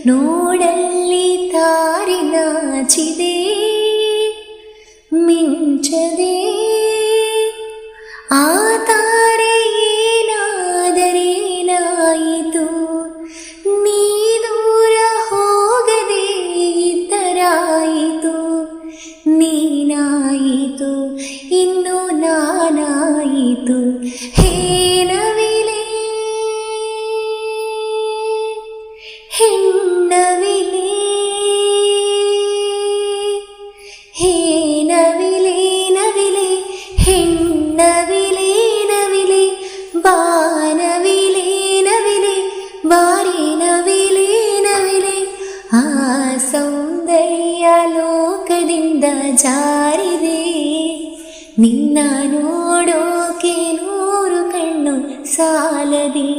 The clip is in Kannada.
ನೋಡಲ್ಲಿ ತಾರೆ ನಾಚಿದೆ ಮಿಂಚದೆ ಆ ತಾರೆ ಏನಾದರೇನಾಯಿತು ನೀ ದೂರ ಹೋಗದೆ ಇದ್ದರಾಯಿತು ನೀನಾಯಿತು ಇನ್ನು ನಾನಾಯಿತು ಹೇನವಿಲೆ ಹೆಣ್ಣವಿಲೆ ಹೇನವಿಲೆ ನವಿಲೆ ಹೆಣ್ಣವಿಲೆ ನವಿಲೆ ಬಾನವಿಲೆ ನವಿಲೆ ಬಾರಿ ನವಿಲೆ ನವಿಲೆ ಆ ಸೌಂದರ್ಯ ಲೋಕದಿಂದ ಜಾರಿದೆ ನಿನ್ನ ನೋಡೋಕೆ 100 ಕಣ್ಣು ಸಾಲದೆ